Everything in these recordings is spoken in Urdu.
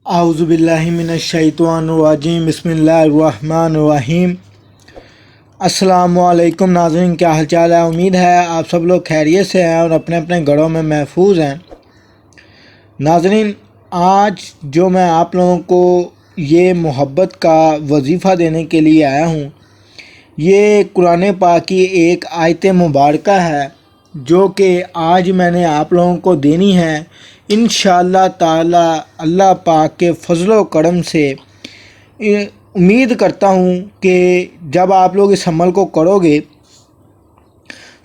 اعوذ باللہ من الشیطان الرجیم بسم اللہ الرحمن الرحیم۔ السلام علیکم ناظرین، کیا حال چال ہے؟ امید ہے آپ سب لوگ خیریت سے ہیں اور اپنے اپنے گھروں میں محفوظ ہیں۔ ناظرین، آج جو میں آپ لوگوں کو یہ محبت کا وظیفہ دینے کے لیے آیا ہوں، یہ قرآن پاک کی ایک آیت مبارکہ ہے جو کہ آج میں نے آپ لوگوں کو دینی ہے۔ انشاءاللہ تعالی اللہ پاک کے فضل و کرم سے امید کرتا ہوں کہ جب آپ لوگ اس عمل کو کرو گے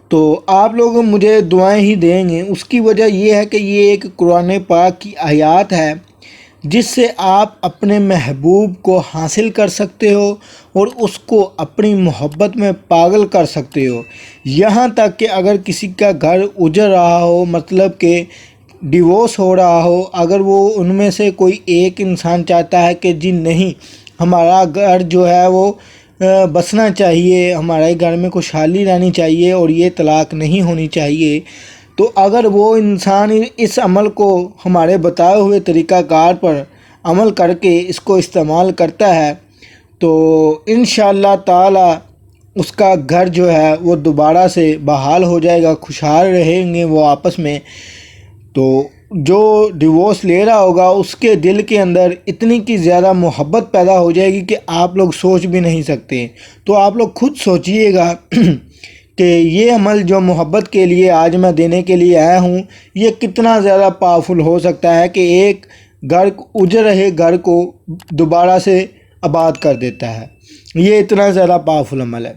تو آپ لوگ مجھے دعائیں ہی دیں گے۔ اس کی وجہ یہ ہے کہ یہ ایک قرآن پاک کی آیات ہے جس سے آپ اپنے محبوب کو حاصل کر سکتے ہو اور اس کو اپنی محبت میں پاگل کر سکتے ہو، یہاں تک کہ اگر کسی کا گھر اجڑ رہا ہو، مطلب کہ ڈیورس ہو رہا ہو، اگر وہ ان میں سے کوئی ایک انسان چاہتا ہے کہ جی نہیں، ہمارا گھر جو ہے وہ بسنا چاہیے، ہمارے گھر میں خوشحالی رہنی چاہیے اور یہ طلاق نہیں ہونی چاہیے، تو اگر وہ انسان اس عمل کو ہمارے بتائے ہوئے طریقہ کار پر عمل کر کے اس کو استعمال کرتا ہے تو انشاءاللہ تعالی اس کا گھر جو ہے وہ دوبارہ سے بحال ہو جائے گا، خوشحال رہیں گے وہ آپس میں۔ تو جو ڈیورس لے رہا ہوگا اس کے دل کے اندر اتنی کی زیادہ محبت پیدا ہو جائے گی کہ آپ لوگ سوچ بھی نہیں سکتے۔ تو آپ لوگ خود سوچئے گا کہ یہ عمل جو محبت کے لیے آج میں دینے کے لیے آیا ہوں، یہ کتنا زیادہ پاورفل ہو سکتا ہے کہ ایک گھر اجڑ رہے گھر کو دوبارہ سے آباد کر دیتا ہے۔ یہ اتنا زیادہ پاورفل عمل ہے۔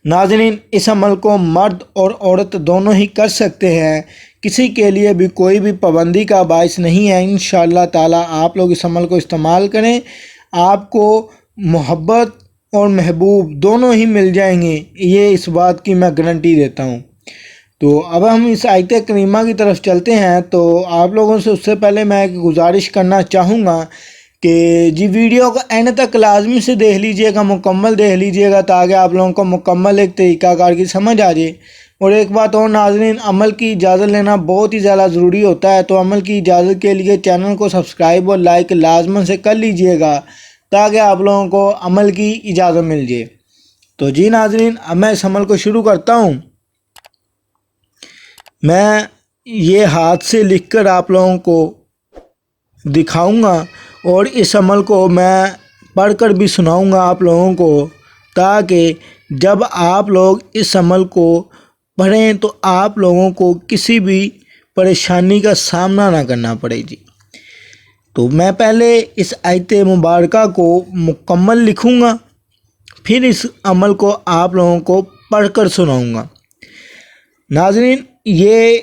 ناظرین، اس عمل کو مرد اور عورت دونوں ہی کر سکتے ہیں، کسی کے لیے بھی کوئی بھی پابندی کا باعث نہیں ہے۔ انشاءاللہ تعالی آپ لوگ اس عمل کو استعمال کریں، آپ کو محبت اور محبوب دونوں ہی مل جائیں گے، یہ اس بات کی میں گارنٹی دیتا ہوں۔ تو اب ہم اس آیت کریمہ کی طرف چلتے ہیں۔ تو آپ لوگوں سے اس سے پہلے میں ایک گزارش کرنا چاہوں گا کہ جی ویڈیو کو اینڈ تک لازمی سے دیکھ لیجئے گا، مکمل دیکھ لیجئے گا تاکہ آپ لوگوں کو مکمل ایک طریقہ کار کی سمجھ آ جائے۔ اور ایک بات اور ناظرین، عمل کی اجازت لینا بہت ہی زیادہ ضروری ہوتا ہے، تو عمل کی اجازت کے لیے چینل کو سبسکرائب اور لائک لازماً سے کر لیجئے گا تاکہ آپ لوگوں کو عمل کی اجازت مل جائے۔ تو جی ناظرین، اب میں اس عمل کو شروع کرتا ہوں۔ میں یہ ہاتھ سے لکھ کر آپ لوگوں کو دکھاؤں گا اور اس عمل کو میں پڑھ کر بھی سناؤں گا آپ لوگوں کو، تاکہ جب آپ لوگ اس عمل کو پڑھیں تو آپ لوگوں کو کسی بھی پریشانی کا سامنا نہ کرنا پڑے جی۔ تو میں پہلے اس آیت مبارکہ کو مکمل لکھوں گا، پھر اس عمل کو آپ لوگوں کو پڑھ کر سناؤں گا۔ ناظرین، یہ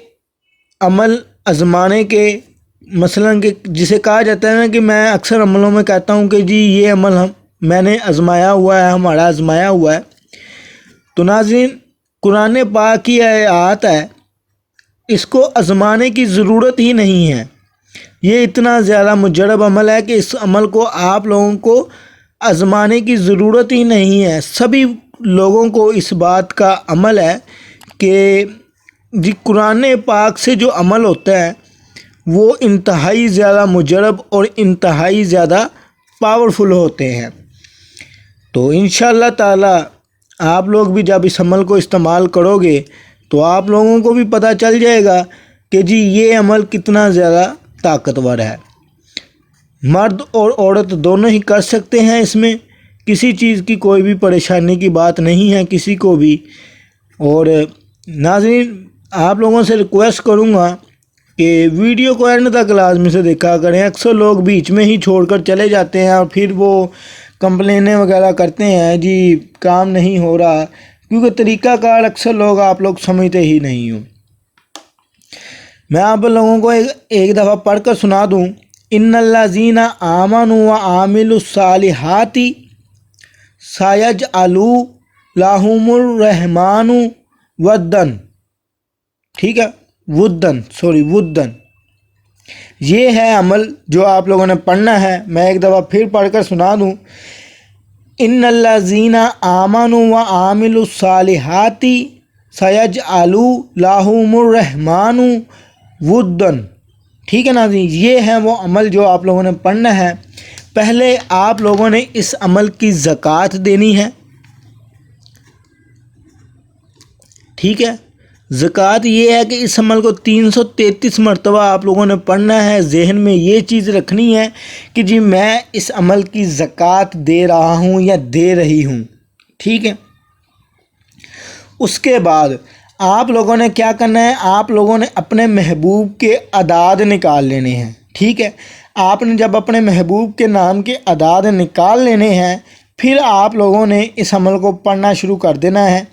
عمل آزمانے کے مثلاً کہ جسے کہا جاتا ہے نا کہ میں اکثر عملوں میں کہتا ہوں کہ جی یہ عمل میں نے آزمایا ہوا ہے، ہمارا آزمایا ہوا ہے۔ تو ناظرین، قرآن پاک کی آیات ہے، اس کو آزمانے کی ضرورت ہی نہیں ہے۔ یہ اتنا زیادہ مجرب عمل ہے کہ اس عمل کو آپ لوگوں کو آزمانے کی ضرورت ہی نہیں ہے۔ سبھی لوگوں کو اس بات کا عمل ہے کہ جی قرآن پاک سے جو عمل ہوتا ہے وہ انتہائی زیادہ مجرب اور انتہائی زیادہ پاورفل ہوتے ہیں۔ تو انشاءاللہ تعالی آپ لوگ بھی جب اس عمل کو استعمال کرو گے تو آپ لوگوں کو بھی پتہ چل جائے گا کہ جی یہ عمل کتنا زیادہ طاقتور ہے۔ مرد اور عورت دونوں ہی کر سکتے ہیں، اس میں کسی چیز کی کوئی بھی پریشانی کی بات نہیں ہے کسی کو بھی۔ اور ناظرین، آپ لوگوں سے ریکویسٹ کروں گا کہ ویڈیو کو اینڈ تک لازمی سے دیکھا کریں۔ اکثر لوگ بیچ میں ہی چھوڑ کر چلے جاتے ہیں اور پھر وہ کمپلینیں وغیرہ کرتے ہیں جی کام نہیں ہو رہا، کیونکہ طریقہ کار اکثر لوگ آپ لوگ سمجھتے ہی نہیں ہوں۔ میں آپ لوگوں کو ایک دفعہ پڑھ کر سنا دوں۔ ان الذین آمنوا وعملوا الصالحات سیجعل لهم الرحمن ودًا، ٹھیک ہے، ودًا، یہ ہے عمل جو آپ لوگوں نے پڑھنا ہے۔ میں ایک دفعہ پھر پڑھ کر سنا دوں۔ ان الذین آمنوا وعملوا الصالحات سیجعل لهم الرحمن ودًا، ٹھیک ہے ناظرین، یہ ہے وہ عمل جو آپ لوگوں نے پڑھنا ہے۔ پہلے آپ لوگوں نے اس عمل کی زکوٰۃ دینی ہے، ٹھیک ہے۔ زکوٰۃ یہ ہے کہ اس عمل کو 333 مرتبہ آپ لوگوں نے پڑھنا ہے۔ ذہن میں یہ چیز رکھنی ہے کہ جی میں اس عمل کی زکوٰۃ دے رہا ہوں یا دے رہی ہوں، ٹھیک ہے۔ اس کے بعد آپ لوگوں نے کیا کرنا ہے، آپ لوگوں نے اپنے محبوب کے اعداد نکال لینے ہیں، ٹھیک ہے۔ آپ نے جب اپنے محبوب کے نام کے اعداد نکال لینے ہیں، پھر آپ لوگوں نے اس عمل کو پڑھنا شروع کر دینا ہے۔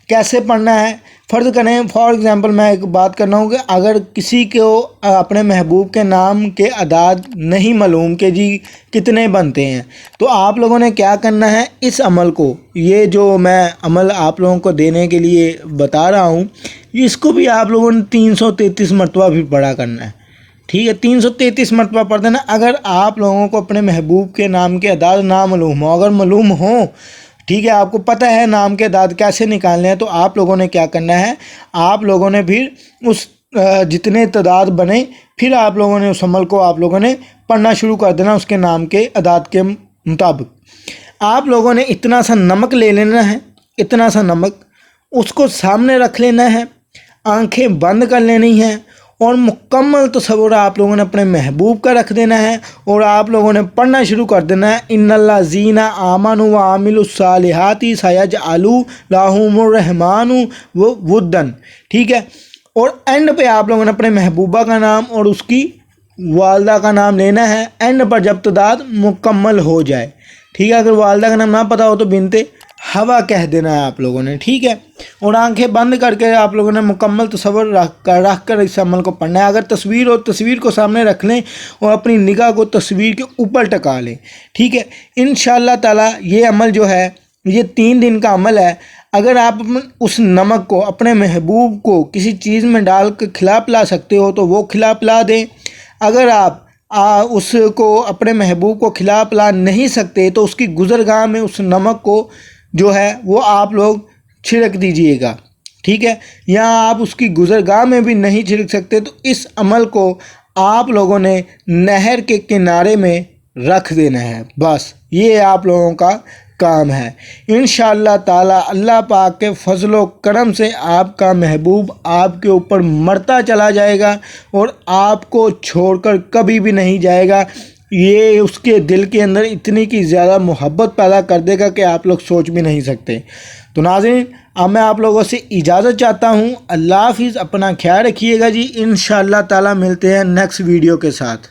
کیسے پڑھنا ہے؟ فرض کریں فار ایگزامپل میں ایک بات کر رہا ہوں کہ اگر کسی کو اپنے محبوب کے نام کے اعداد نہیں معلوم کہ جی کتنے بنتے ہیں، تو آپ لوگوں نے کیا کرنا ہے، اس عمل کو، یہ جو میں عمل آپ لوگوں کو دینے کے لیے بتا رہا ہوں، اس کو بھی آپ لوگوں نے 333 مرتبہ بھی پڑھا کرنا ہے، ٹھیک ہے۔ 333 مرتبہ پڑھ دینا۔ اگر آپ لوگوں کو اپنے محبوب کے نام کے اعداد نہ معلوم ہوں، اگر معلوم ہوں، ٹھیک ہے، آپ کو پتہ ہے نام کے اعداد کیسے نکالنے ہیں، تو آپ لوگوں نے کیا کرنا ہے، آپ لوگوں نے پھر اس جتنے تعداد بنے، پھر آپ لوگوں نے اس عمل کو آپ لوگوں نے پڑھنا شروع کر دینا اس کے نام کے اعداد کے مطابق۔ آپ لوگوں نے اتنا سا نمک لے لینا ہے، اتنا سا نمک اس کو سامنے رکھ لینا ہے، آنکھیں بند کر لینی ہیں، اور مکمل تصور آپ لوگوں نے اپنے محبوب کا رکھ دینا ہے، اور آپ لوگوں نے پڑھنا شروع کر دینا ہے، ان الذین آمنوا وعملوا الصالحات سیجعل لهم الرحمن ودا، ٹھیک ہے۔ اور اینڈ پہ آپ لوگوں نے اپنے محبوبہ کا نام اور اس کی والدہ کا نام لینا ہے، اینڈ پر جب تعداد مکمل ہو جائے، ٹھیک ہے۔ اگر والدہ کا نام نہ پتہ ہو تو بنت ہوا کہہ دینا ہے آپ لوگوں نے، ٹھیک ہے۔ اور آنکھیں بند کر کے آپ لوگوں نے مکمل تصور رکھ کر اس عمل کو پڑھنا ہے۔ اگر تصویر ہو، تصویر کو سامنے رکھ لیں اور اپنی نگاہ کو تصویر کے اوپر ٹکا لیں، ٹھیک ہے۔ انشاءاللہ تعالی یہ عمل جو ہے یہ 3 دن کا عمل ہے۔ اگر آپ اس نمک کو اپنے محبوب کو کسی چیز میں ڈال کے کھلا پلا سکتے ہو تو وہ کھلا پلا دیں۔ اگر آپ اس کو اپنے محبوب کو کھلا پلا نہیں سکتے تو اس کی گزرگاہ میں اس نمک کو جو ہے وہ آپ لوگ چھڑک دیجئے گا، ٹھیک ہے۔ یا آپ اس کی گزرگاہ میں بھی نہیں چھڑک سکتے تو اس عمل کو آپ لوگوں نے نہر کے کنارے میں رکھ دینا ہے، بس یہ آپ لوگوں کا کام ہے۔ انشاءاللہ تعالی اللہ پاک کے فضل و کرم سے آپ کا محبوب آپ کے اوپر مرتا چلا جائے گا اور آپ کو چھوڑ کر کبھی بھی نہیں جائے گا۔ یہ اس کے دل کے اندر اتنی کی زیادہ محبت پیدا کر دے گا کہ آپ لوگ سوچ بھی نہیں سکتے۔ تو ناظرین اب میں آپ لوگوں سے اجازت چاہتا ہوں، اللہ حافظ، اپنا خیال رکھیے گا جی۔ انشاءاللہ تعالی ملتے ہیں نیکسٹ ویڈیو کے ساتھ۔